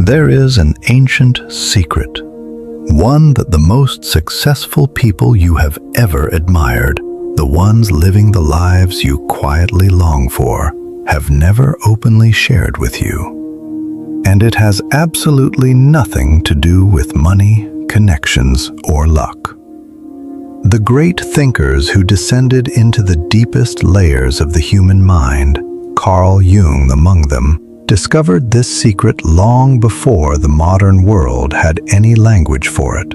There is an ancient secret, one that the most successful people you have ever admired, the ones living the lives you quietly long for, have never openly shared with you. And it has absolutely nothing to do with money, connections, or luck. The great thinkers who descended into the deepest layers of the human mind, Carl Jung among them, discovered this secret long before the modern world had any language for it.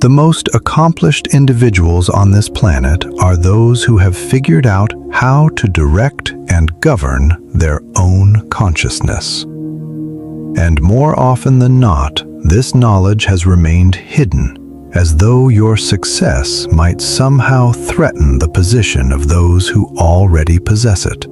The most accomplished individuals on this planet are those who have figured out how to direct and govern their own consciousness. And more often than not, this knowledge has remained hidden, as though your success might somehow threaten the position of those who already possess it.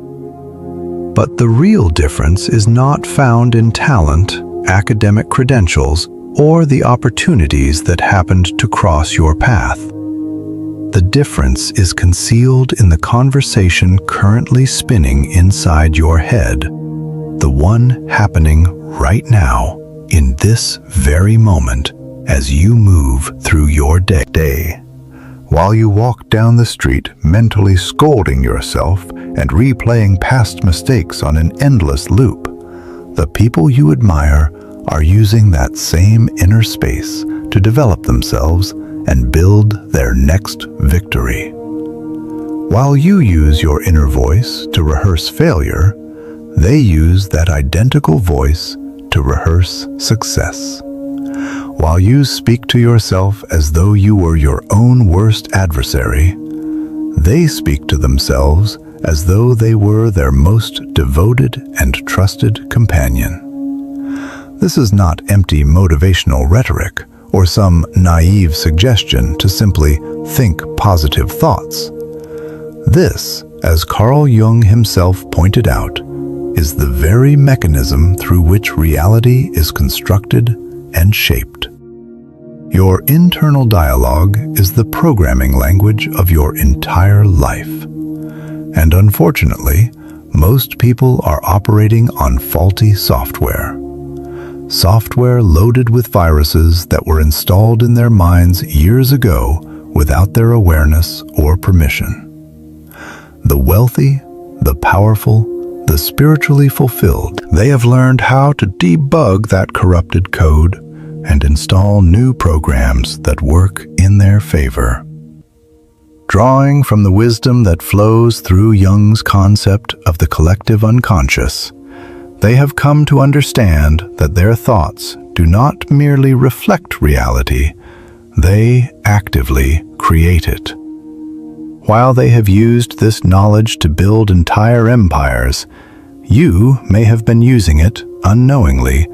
But the real difference is not found in talent, academic credentials, or the opportunities that happened to cross your path. The difference is concealed in the conversation currently spinning inside your head, the one happening right now, in this very moment, as you move through your day. While you walk down the street, mentally scolding yourself and replaying past mistakes on an endless loop, the people you admire are using that same inner space to develop themselves and build their next victory. While you use your inner voice to rehearse failure, they use that identical voice to rehearse success. While you speak to yourself as though you were your own worst adversary, they speak to themselves as though they were their most devoted and trusted companion. This is not empty motivational rhetoric or some naive suggestion to simply think positive thoughts. This, as Carl Jung himself pointed out, is the very mechanism through which reality is constructed and shaped. Your internal dialogue is the programming language of your entire life. And unfortunately, most people are operating on faulty software. Software loaded with viruses that were installed in their minds years ago without their awareness or permission. The wealthy, the powerful, the spiritually fulfilled, they have learned how to debug that corrupted code and install new programs that work in their favor. Drawing from the wisdom that flows through Jung's concept of the collective unconscious, they have come to understand that their thoughts do not merely reflect reality, they actively create it. While they have used this knowledge to build entire empires, you may have been using it unknowingly,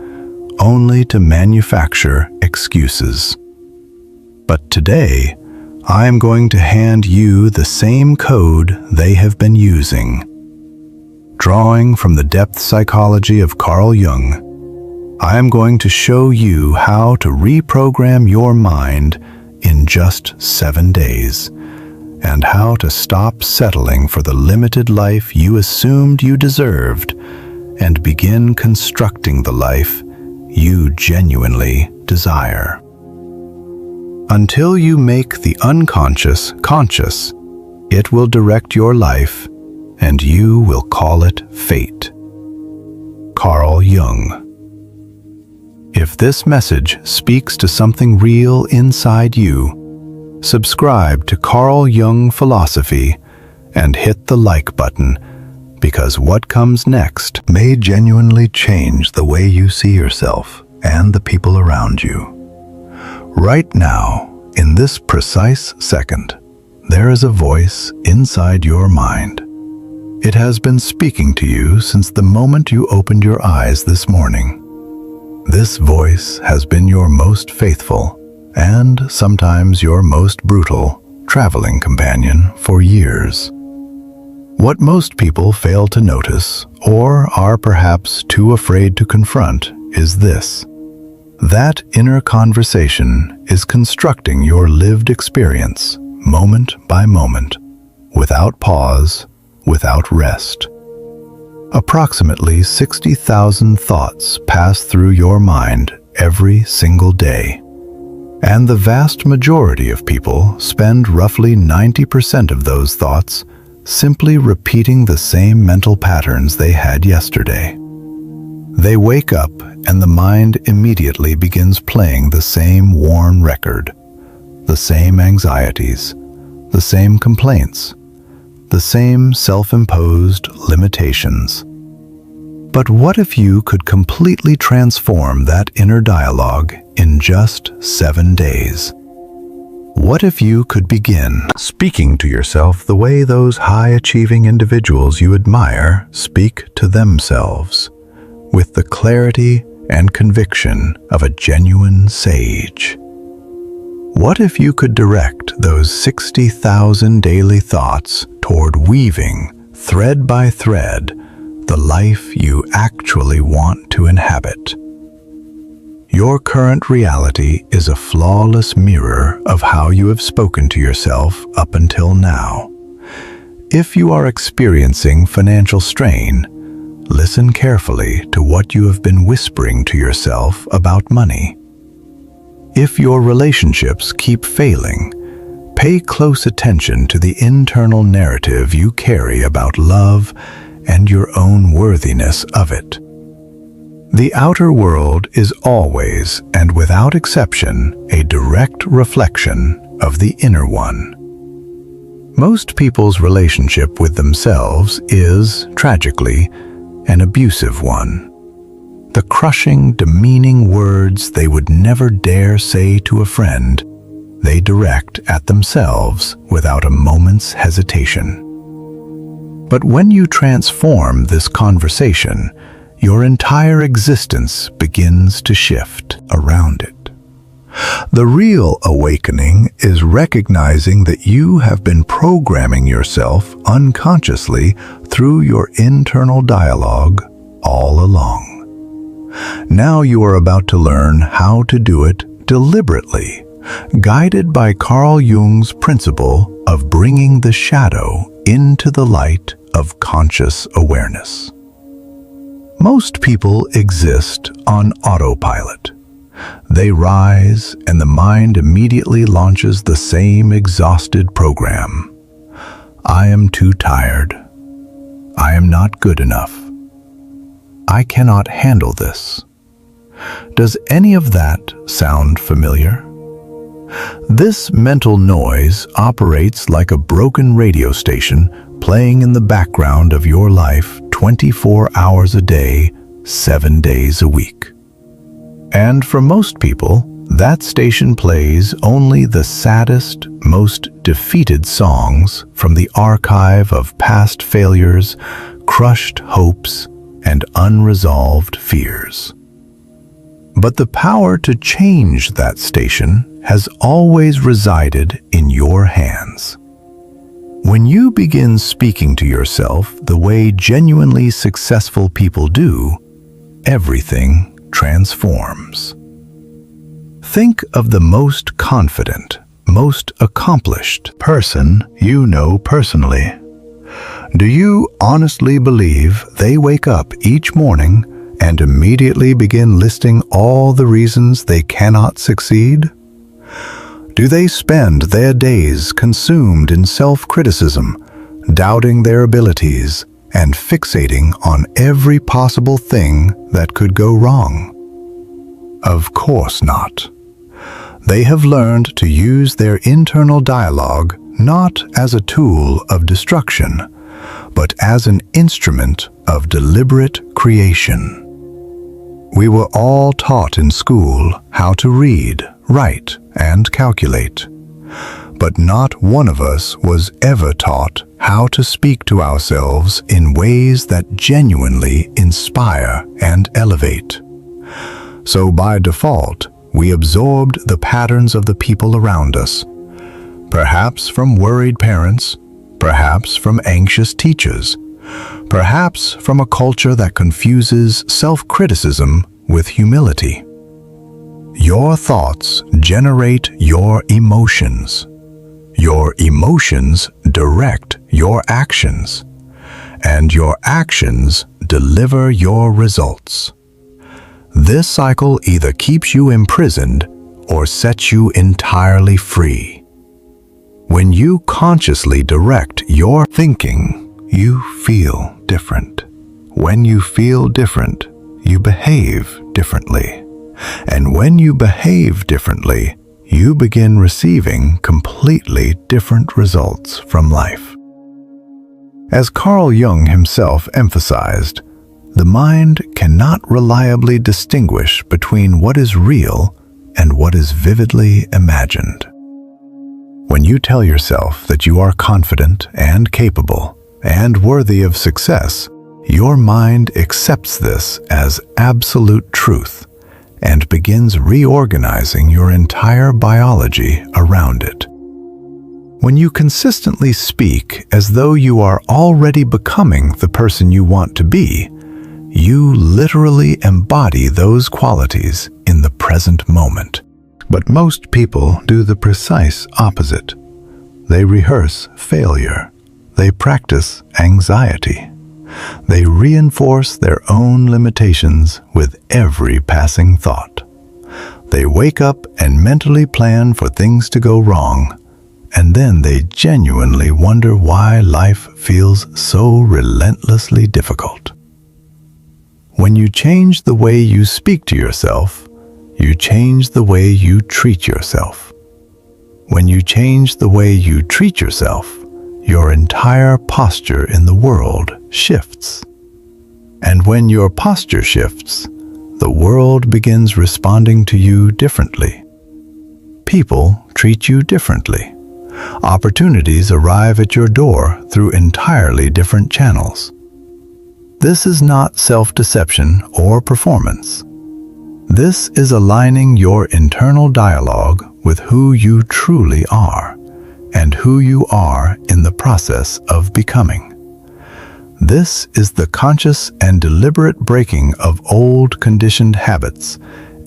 only to manufacture excuses. But today, I am going to hand you the same code they have been using. Drawing from the depth psychology of Carl Jung, I am going to show you how to reprogram your mind in just 7 days, and how to stop settling for the limited life you assumed you deserved and begin constructing the life you genuinely desire. Until you make the unconscious conscious, it will direct your life, and you will call it fate. Carl Jung. If this message speaks to something real inside you, subscribe to Carl Jung Philosophy and hit the like button, because what comes next may genuinely change the way you see yourself and the people around you. Right now, in this precise second, there is a voice inside your mind. It has been speaking to you since the moment you opened your eyes this morning. This voice has been your most faithful and sometimes your most brutal traveling companion for years. What most people fail to notice, or are perhaps too afraid to confront, is this. That inner conversation is constructing your lived experience, moment by moment, without pause, without rest. Approximately 60,000 thoughts pass through your mind every single day. And the vast majority of people spend roughly 90% of those thoughts simply repeating the same mental patterns they had yesterday. They wake up and the mind immediately begins playing the same worn record, the same anxieties, the same complaints, the same self-imposed limitations. But what if you could completely transform that inner dialogue in just 7 days? What if you could begin speaking to yourself the way those high-achieving individuals you admire speak to themselves, with the clarity and conviction of a genuine sage? What if you could direct those 60,000 daily thoughts toward weaving, thread by thread, the life you actually want to inhabit? Your current reality is a flawless mirror of how you have spoken to yourself up until now. If you are experiencing financial strain, listen carefully to what you have been whispering to yourself about money. If your relationships keep failing, pay close attention to the internal narrative you carry about love and your own worthiness of it. The outer world is always and without exception a direct reflection of the inner one. Most people's relationship with themselves is, tragically, an abusive one. The crushing, demeaning words they would never dare say to a friend, they direct at themselves without a moment's hesitation. But when you transform this conversation, your entire existence begins to shift around it. The real awakening is recognizing that you have been programming yourself unconsciously through your internal dialogue all along. Now you are about to learn how to do it deliberately, guided by Carl Jung's principle of bringing the shadow into the light of conscious awareness. Most people exist on autopilot. They rise and the mind immediately launches the same exhausted program. I am too tired. I am not good enough. I cannot handle this. Does any of that sound familiar? This mental noise operates like a broken radio station playing in the background of your life 24 hours a day, 7 days a week. And for most people, that station plays only the saddest, most defeated songs from the archive of past failures, crushed hopes, and unresolved fears. But the power to change that station has always resided in your hands. When you begin speaking to yourself the way genuinely successful people do, everything transforms. Think of the most confident, most accomplished person you know personally. Do you honestly believe they wake up each morning and immediately begin listing all the reasons they cannot succeed? Do they spend their days consumed in self-criticism, doubting their abilities, and fixating on every possible thing that could go wrong? Of course not. They have learned to use their internal dialogue not as a tool of destruction, but as an instrument of deliberate creation. We were all taught in school how to read, write, and calculate, but not one of us was ever taught how to speak to ourselves in ways that genuinely inspire and elevate. So by default, we absorbed the patterns of the people around us, perhaps from worried parents, perhaps from anxious teachers, perhaps from a culture that confuses self-criticism with humility. Your thoughts generate your emotions. Your emotions direct your actions. and your actions deliver your results. This cycle either keeps you imprisoned or sets you entirely free. When you consciously direct your thinking, you feel different. When you feel different, you behave differently. And when you behave differently, you begin receiving completely different results from life. As Carl Jung himself emphasized, the mind cannot reliably distinguish between what is real and what is vividly imagined. When you tell yourself that you are confident and capable and worthy of success, your mind accepts this as absolute truth and begins reorganizing your entire biology around it. When you consistently speak as though you are already becoming the person you want to be, you literally embody those qualities in the present moment. But most people do the precise opposite. They rehearse failure. They practice anxiety. They reinforce their own limitations with every passing thought. They wake up and mentally plan for things to go wrong, and then they genuinely wonder why life feels so relentlessly difficult. When you change the way you speak to yourself, you change the way you treat yourself. When you change the way you treat yourself, your entire posture in the world shifts. And when your posture shifts, the world begins responding to you differently. People treat you differently. Opportunities arrive at your door through entirely different channels. This is not self-deception or performance. This is aligning your internal dialogue with who you truly are and who you are in the process of becoming. This is the conscious and deliberate breaking of old conditioned habits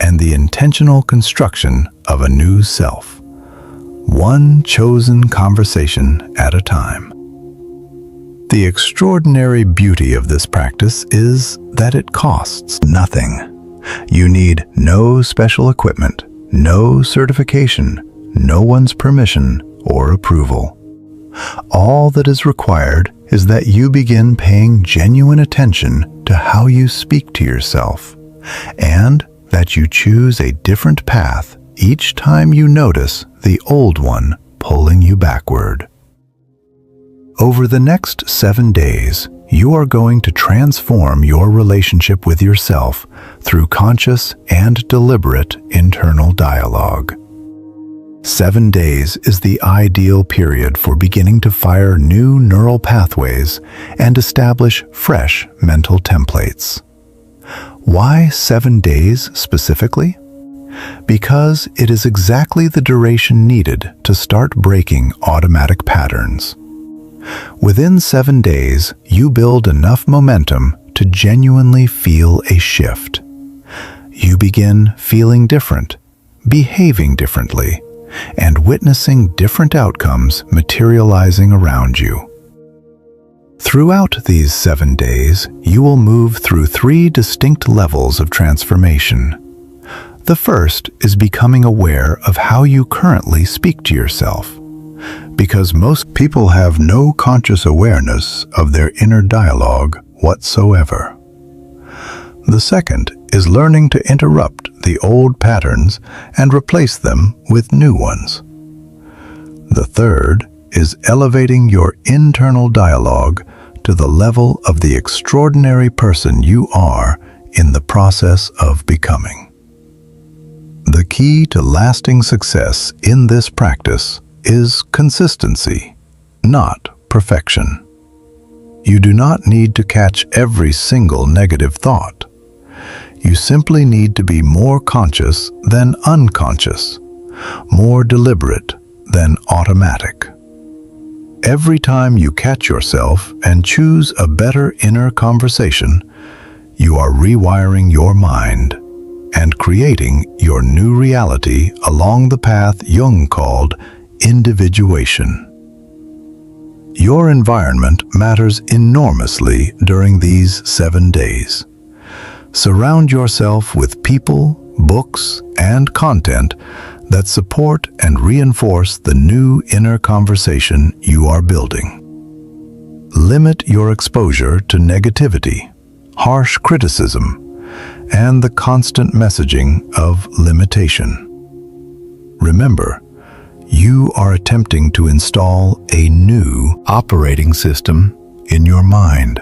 and the intentional construction of a new self, one chosen conversation at a time. The extraordinary beauty of this practice is that it costs nothing. You need no special equipment, no certification, no one's permission or approval. All that is required is that you begin paying genuine attention to how you speak to yourself, and that you choose a different path each time you notice the old one pulling you backward. Over the next 7 days, you are going to transform your relationship with yourself through conscious and deliberate internal dialogue. 7 days is the ideal period for beginning to fire new neural pathways and establish fresh mental templates. Why 7 days specifically? Because it is exactly the duration needed to start breaking automatic patterns. Within 7 days, you build enough momentum to genuinely feel a shift. You begin feeling different, behaving differently, and witnessing different outcomes materializing around you. Throughout these 7 days, you will move through 3 distinct levels of transformation. The first is becoming aware of how you currently speak to yourself, because most people have no conscious awareness of their inner dialogue whatsoever. The second is learning to interrupt the old patterns and replace them with new ones. The third is elevating your internal dialogue to the level of the extraordinary person you are in the process of becoming. The key to lasting success in this practice is consistency, not perfection. You do not need to catch every single negative thought. You simply need to be more conscious than unconscious, more deliberate than automatic. Every time you catch yourself and choose a better inner conversation, you are rewiring your mind and creating your new reality along the path Jung called individuation. Your environment matters enormously during these 7 days. Surround yourself with people, books, and content that support and reinforce the new inner conversation you are building. Limit your exposure to negativity, harsh criticism, and the constant messaging of limitation. Remember, you are attempting to install a new operating system in your mind,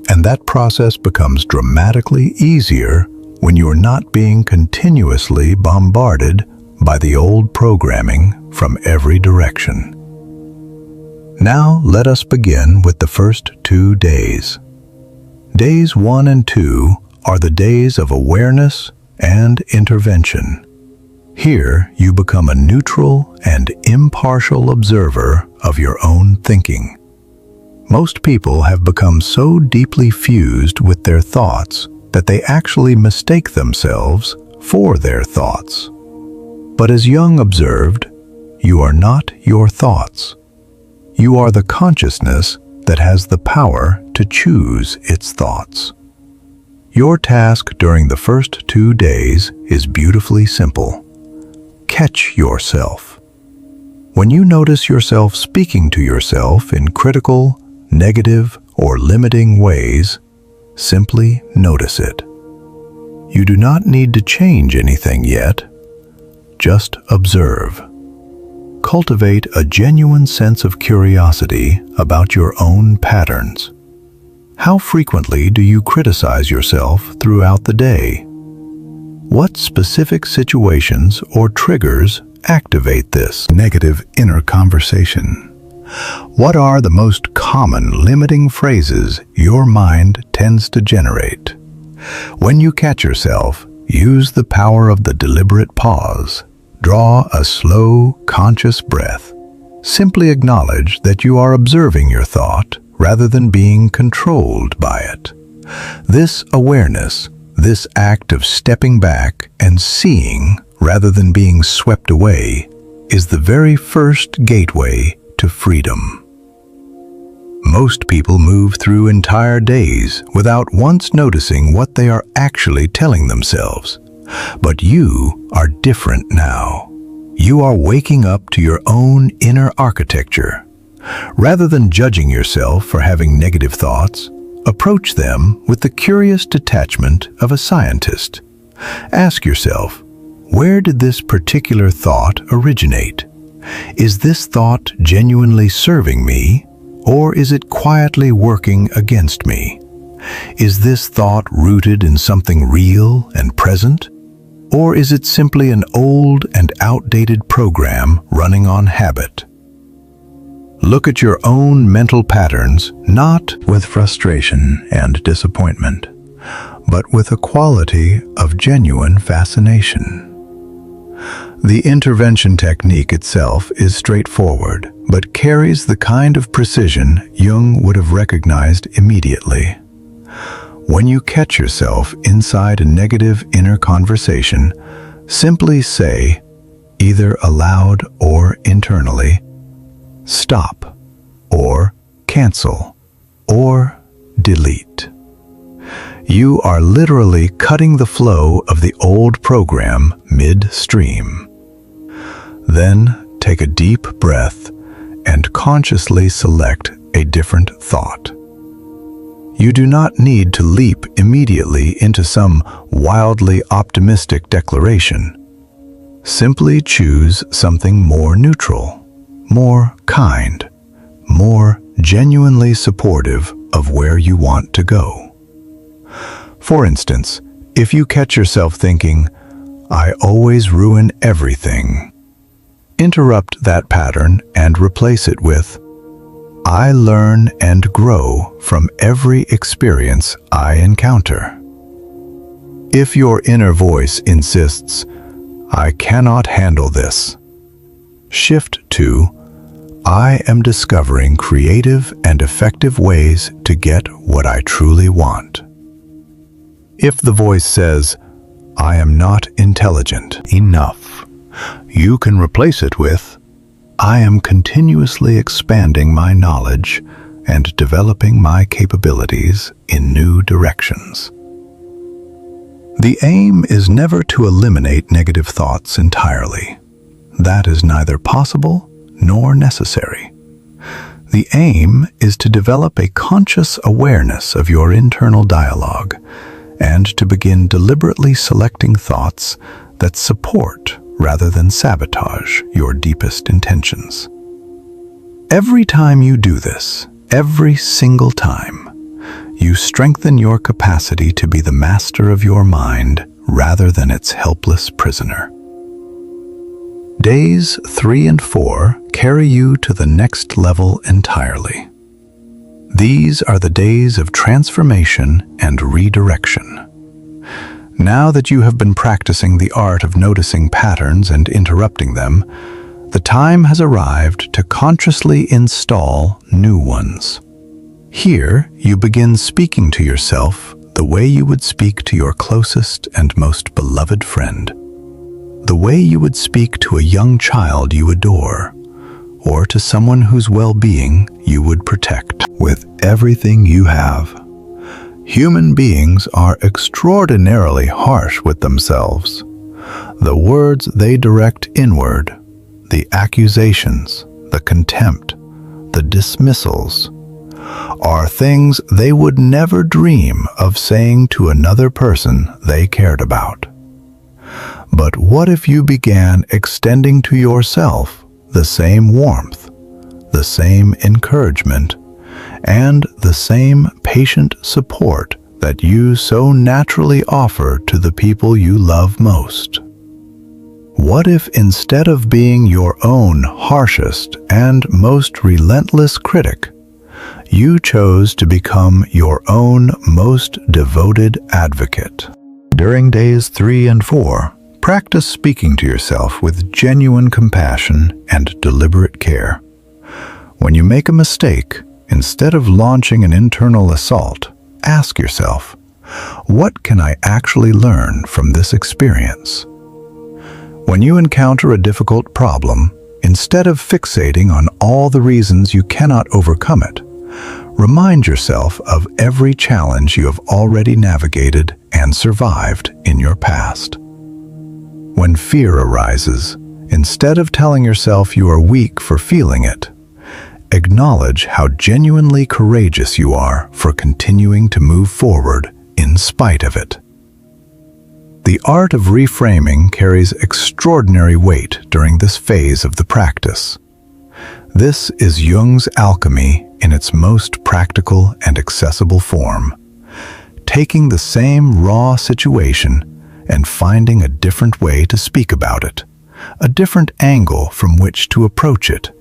and that process becomes dramatically easier when you are not being continuously bombarded by the old programming from every direction. Now let us begin with the first 2 days. Days 1 and 2 are the days of awareness and intervention. Here you become a neutral and impartial observer of your own thinking. Most people have become so deeply fused with their thoughts that they actually mistake themselves for their thoughts. But as Jung observed, you are not your thoughts. You are the consciousness that has the power to choose its thoughts. Your task during the first 2 days is beautifully simple. Catch yourself. When you notice yourself speaking to yourself in critical, negative, or limiting ways, simply notice it. You do not need to change anything yet. Just observe. Cultivate a genuine sense of curiosity about your own patterns. How frequently do you criticize yourself throughout the day? What specific situations or triggers activate this negative inner conversation? What are the most common limiting phrases your mind tends to generate? When you catch yourself, use the power of the deliberate pause. Draw a slow, conscious breath. Simply acknowledge that you are observing your thought rather than being controlled by it. This awareness, this act of stepping back and seeing rather than being swept away, is the very first gateway to freedom. Most people move through entire days without once noticing what they are actually telling themselves. But you are different now. You are waking up to your own inner architecture. Rather than judging yourself for having negative thoughts, approach them with the curious detachment of a scientist. Ask yourself, where did this particular thought originate? Is this thought genuinely serving me, or is it quietly working against me? Is this thought rooted in something real and present, or is it simply an old and outdated program running on habit? Look at your own mental patterns not with frustration and disappointment, but with a quality of genuine fascination. The intervention technique itself is straightforward, but carries the kind of precision Jung would have recognized immediately. When you catch yourself inside a negative inner conversation, simply say, either aloud or internally, stop, or cancel, or delete. You are literally cutting the flow of the old program midstream. Then take a deep breath and consciously select a different thought. You do not need to leap immediately into some wildly optimistic declaration. Simply choose something more neutral, more kind, more genuinely supportive of where you want to go. For instance, if you catch yourself thinking, "I always ruin everything," interrupt that pattern and replace it with, "I learn and grow from every experience I encounter." If your inner voice insists, "I cannot handle this," shift to, "I am discovering creative and effective ways to get what I truly want." If the voice says, "I am not intelligent enough," you can replace it with, I am continuously expanding my knowledge and developing my capabilities in new directions. The aim is never to eliminate negative thoughts entirely. That is neither possible nor necessary. The aim is to develop a conscious awareness of your internal dialogue and to begin deliberately selecting thoughts that support rather than sabotage your deepest intentions. Every time you do this, every single time, you strengthen your capacity to be the master of your mind rather than its helpless prisoner. Days 3 and 4 carry you to the next level entirely. These are the days of transformation and redirection. Now that you have been practicing the art of noticing patterns and interrupting them, the time has arrived to consciously install new ones. Here, you begin speaking to yourself the way you would speak to your closest and most beloved friend, the way you would speak to a young child you adore, or to someone whose well-being you would protect with everything you have. Human beings are extraordinarily harsh with themselves. The words they direct inward, the accusations, the contempt, the dismissals, are things they would never dream of saying to another person they cared about. But what if you began extending to yourself the same warmth, the same encouragement, and the same patient support that you so naturally offer to the people you love most? What if instead of being your own harshest and most relentless critic, you chose to become your own most devoted advocate? During days 3 and 4, practice speaking to yourself with genuine compassion and deliberate care. When you make a mistake, instead of launching an internal assault, ask yourself, what can I actually learn from this experience? When you encounter a difficult problem, instead of fixating on all the reasons you cannot overcome it, remind yourself of every challenge you have already navigated and survived in your past. When fear arises, instead of telling yourself you are weak for feeling it, acknowledge how genuinely courageous you are for continuing to move forward in spite of it. The art of reframing carries extraordinary weight during this phase of the practice. This is Jung's alchemy in its most practical and accessible form, taking the same raw situation and finding a different way to speak about it, a different angle from which to approach it,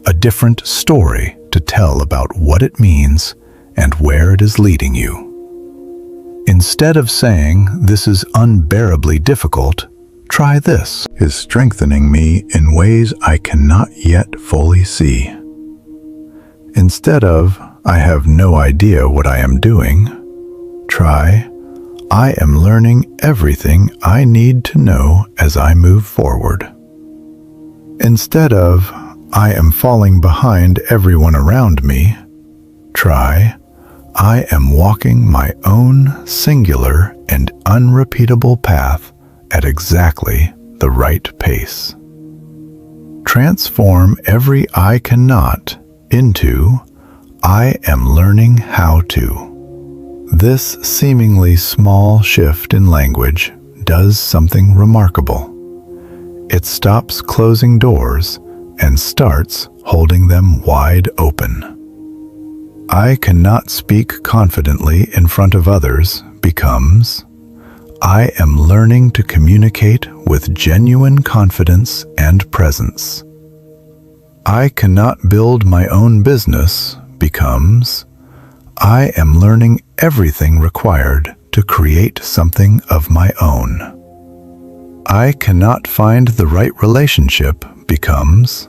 a different story to tell about what it means and where it is leading you. Instead of saying, "This is unbearably difficult," try this. "Is strengthening me in ways I cannot yet fully see." Instead of, "I have no idea what I am doing," try, "I am learning everything I need to know as I move forward." Instead of, "I am falling behind everyone around me," try, "I am walking my own singular and unrepeatable path at exactly the right pace." Transform every "I cannot" into "I am learning how to." This seemingly small shift in language does something remarkable. It stops closing doors and starts holding them wide open. "I cannot speak confidently in front of others" becomes, "I am learning to communicate with genuine confidence and presence." "I cannot build my own business" becomes, "I am learning everything required to create something of my own." "I cannot find the right relationship" becomes,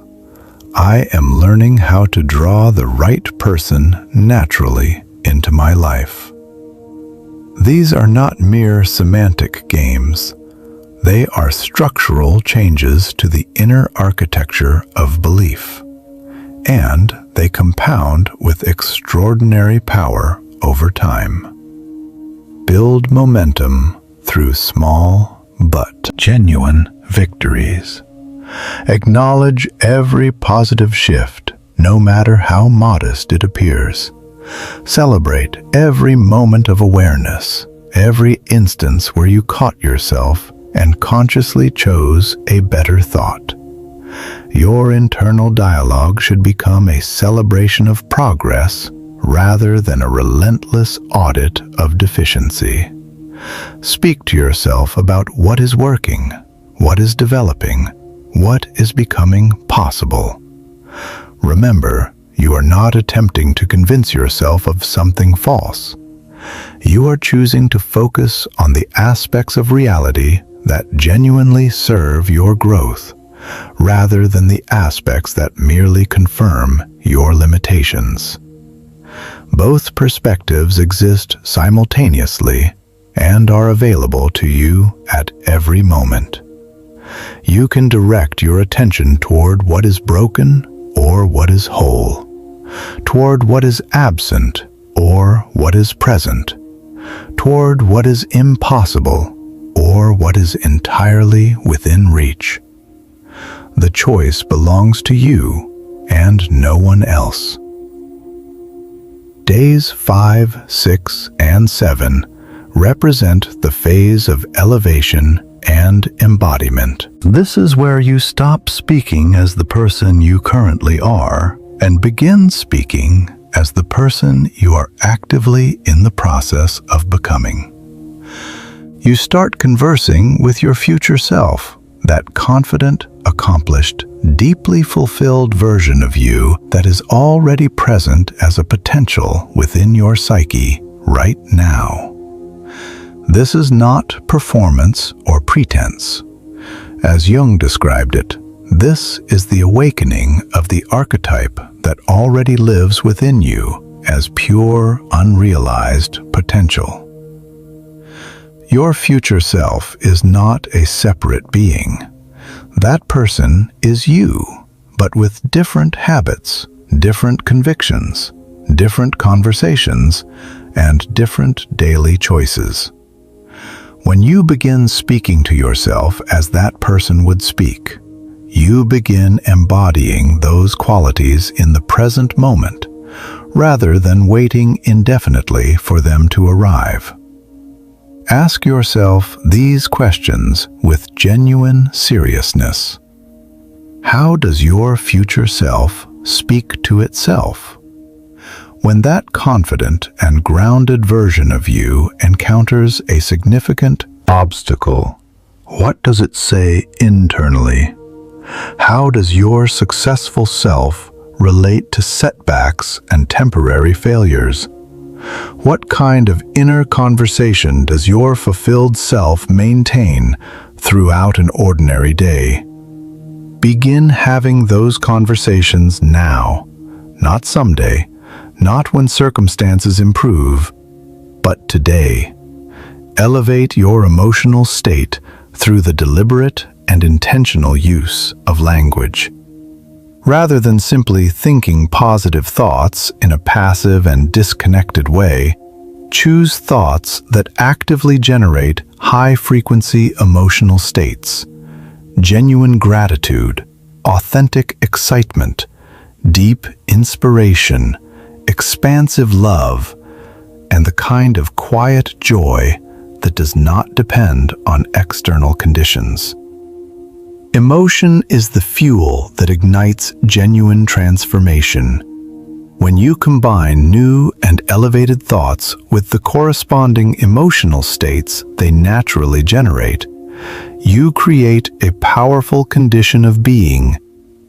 "I am learning how to draw the right person naturally into my life." These are not mere semantic games. They are structural changes to the inner architecture of belief, and they compound with extraordinary power over time. Build momentum through small but genuine victories. Acknowledge every positive shift, no matter how modest it appears. Celebrate every moment of awareness, every instance where you caught yourself and consciously chose a better thought. Your internal dialogue should become a celebration of progress rather than a relentless audit of deficiency. Speak to yourself about what is working, what is developing, what is becoming possible. Remember, you are not attempting to convince yourself of something false. You are choosing to focus on the aspects of reality that genuinely serve your growth, rather than the aspects that merely confirm your limitations. Both perspectives exist simultaneously and are available to you at every moment. You can direct your attention toward what is broken or what is whole, toward what is absent or what is present, toward what is impossible or what is entirely within reach. The choice belongs to you and no one else. Days 5, 6, and 7 represent the phase of elevation and embodiment. This is where you stop speaking as the person you currently are and begin speaking as the person you are actively in the process of becoming. You start conversing with your future self, that confident, accomplished, deeply fulfilled version of you that is already present as a potential within your psyche right now. This is not performance or pretense. As Jung described it, this is the awakening of the archetype that already lives within you as pure, unrealized potential. Your future self is not a separate being. That person is you, but with different habits, different convictions, different conversations, and different daily choices. When you begin speaking to yourself as that person would speak, you begin embodying those qualities in the present moment, rather than waiting indefinitely for them to arrive. Ask yourself these questions with genuine seriousness. How does your future self speak to itself? When that confident and grounded version of you encounters a significant obstacle, what does it say internally? How does your successful self relate to setbacks and temporary failures? What kind of inner conversation does your fulfilled self maintain throughout an ordinary day? Begin having those conversations now, not someday, not when circumstances improve, but today. Elevate your emotional state through the deliberate and intentional use of language. Rather than simply thinking positive thoughts in a passive and disconnected way, choose thoughts that actively generate high-frequency emotional states. Genuine gratitude, authentic excitement, deep inspiration, expansive love, and the kind of quiet joy that does not depend on external conditions. Emotion is the fuel that ignites genuine transformation. When you combine new and elevated thoughts with the corresponding emotional states they naturally generate, you create a powerful condition of being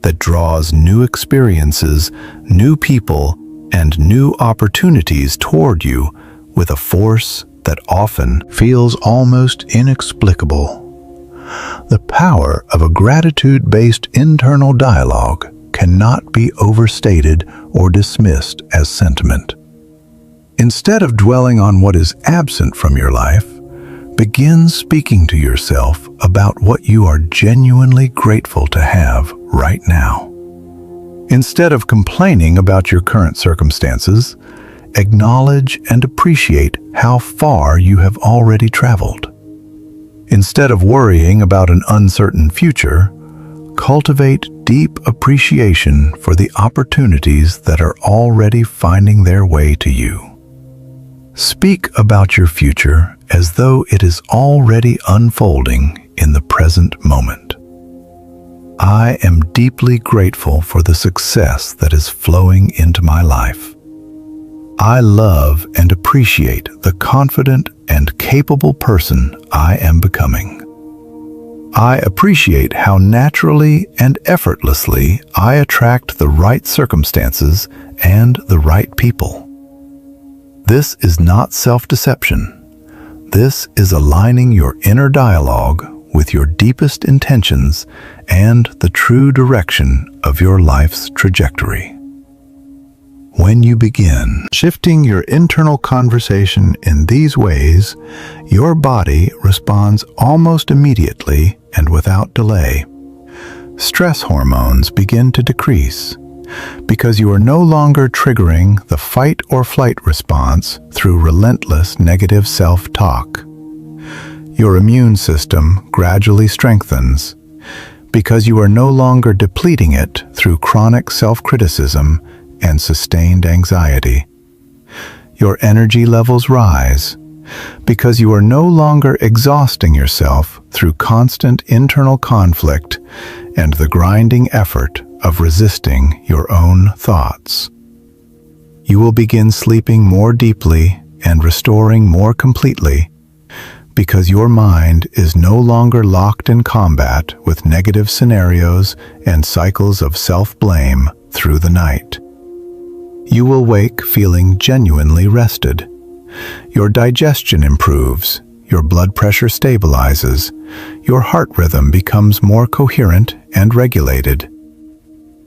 that draws new experiences, new people, and new opportunities toward you with a force that often feels almost inexplicable. The power of a gratitude-based internal dialogue cannot be overstated or dismissed as sentiment. Instead of dwelling on what is absent from your life, begin speaking to yourself about what you are genuinely grateful to have right now. Instead of complaining about your current circumstances, acknowledge and appreciate how far you have already traveled. Instead of worrying about an uncertain future, cultivate deep appreciation for the opportunities that are already finding their way to you. Speak about your future as though it is already unfolding in the present moment. I am deeply grateful for the success that is flowing into my life. I love and appreciate the confident and capable person I am becoming. I appreciate how naturally and effortlessly I attract the right circumstances and the right people. This is not self-deception. This is aligning your inner dialogue with your deepest intentions and the true direction of your life's trajectory. When you begin shifting your internal conversation in these ways, your body responds almost immediately and without delay. Stress hormones begin to decrease because you are no longer triggering the fight or flight response through relentless negative self-talk. Your immune system gradually strengthens because you are no longer depleting it through chronic self-criticism and sustained anxiety. Your energy levels rise because you are no longer exhausting yourself through constant internal conflict and the grinding effort of resisting your own thoughts. You will begin sleeping more deeply and restoring more completely because your mind is no longer locked in combat with negative scenarios and cycles of self-blame through the night. You will wake feeling genuinely rested. Your digestion improves, your blood pressure stabilizes, your heart rhythm becomes more coherent and regulated.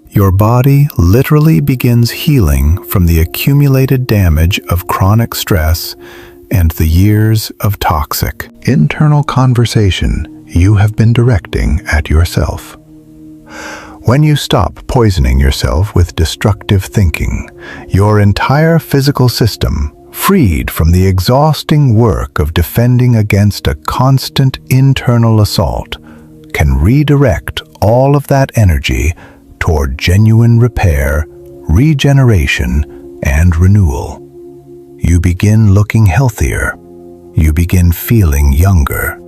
Your body literally begins healing from the accumulated damage of chronic stress and the years of toxic internal conversation you have been directing at yourself. When you stop poisoning yourself with destructive thinking, your entire physical system, freed from the exhausting work of defending against a constant internal assault, can redirect all of that energy toward genuine repair, regeneration, and renewal. You begin looking healthier. You begin feeling younger,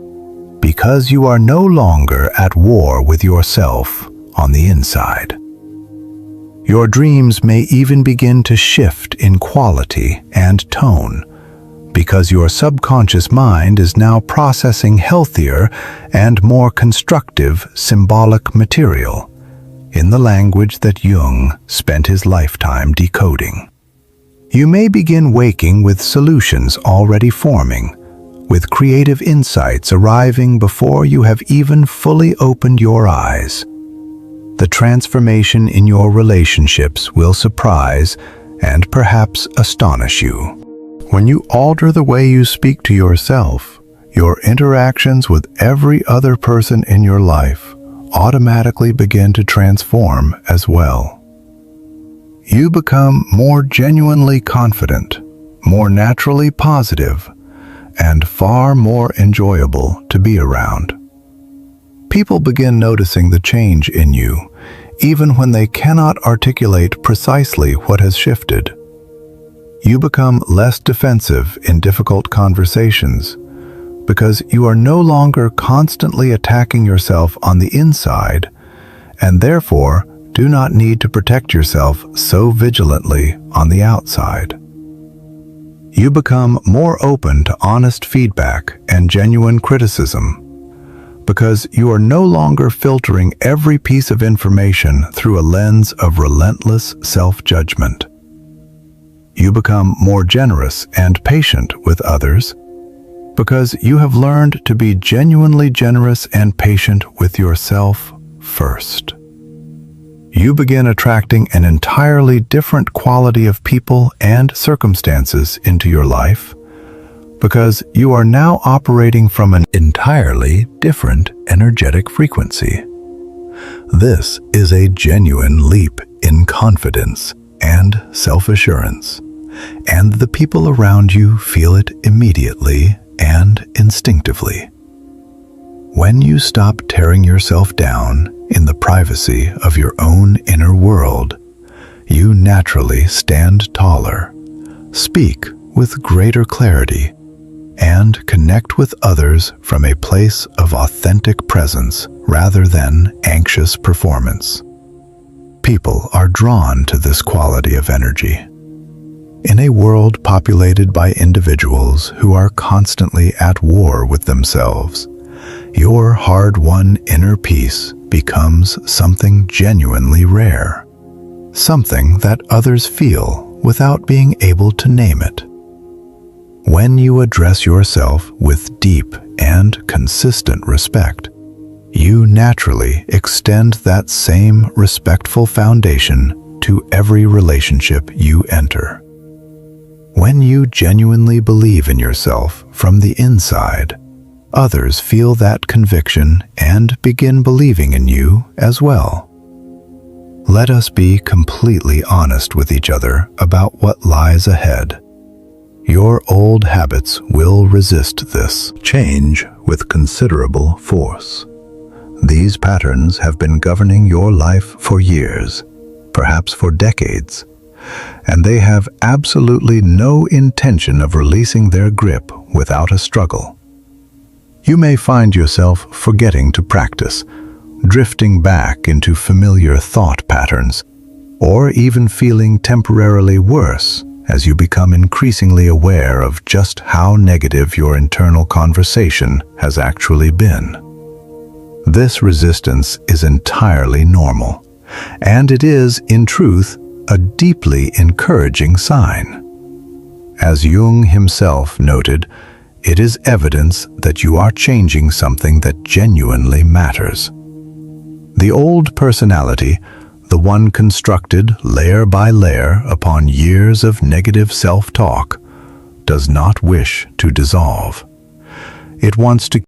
because you are no longer at war with yourself on the inside. Your dreams may even begin to shift in quality and tone, because your subconscious mind is now processing healthier and more constructive symbolic material in the language that Jung spent his lifetime decoding. You may begin waking with solutions already forming, with creative insights arriving before you have even fully opened your eyes. The transformation in your relationships will surprise and perhaps astonish you. When you alter the way you speak to yourself, your interactions with every other person in your life automatically begin to transform as well. You become more genuinely confident, more naturally positive, and far more enjoyable to be around. People begin noticing the change in you, even when they cannot articulate precisely what has shifted. You become less defensive in difficult conversations because you are no longer constantly attacking yourself on the inside, and therefore do not need to protect yourself so vigilantly on the outside. You become more open to honest feedback and genuine criticism, because you are no longer filtering every piece of information through a lens of relentless self-judgment. You become more generous and patient with others, because you have learned to be genuinely generous and patient with yourself first. You begin attracting an entirely different quality of people and circumstances into your life, because you are now operating from an entirely different energetic frequency. This is a genuine leap in confidence and self-assurance, and the people around you feel it immediately and instinctively. When you stop tearing yourself down in the privacy of your own inner world, you naturally stand taller, speak with greater clarity, and connect with others from a place of authentic presence rather than anxious performance. People are drawn to this quality of energy. In a world populated by individuals who are constantly at war with themselves, your hard-won inner peace becomes something genuinely rare, something that others feel without being able to name it. When you address yourself with deep and consistent respect, you naturally extend that same respectful foundation to every relationship you enter. When you genuinely believe in yourself from the inside, others feel that conviction and begin believing in you as well. Let us be completely honest with each other about what lies ahead. Your old habits will resist this change with considerable force. These patterns have been governing your life for years, perhaps for decades, and they have absolutely no intention of releasing their grip without a struggle. You may find yourself forgetting to practice, drifting back into familiar thought patterns, or even feeling temporarily worse as you become increasingly aware of just how negative your internal conversation has actually been. This resistance is entirely normal, and it is, in truth, a deeply encouraging sign. As Jung himself noted, it is evidence that you are changing something that genuinely matters. The old personality, the one constructed layer by layer upon years of negative self-talk, does not wish to dissolve. It wants to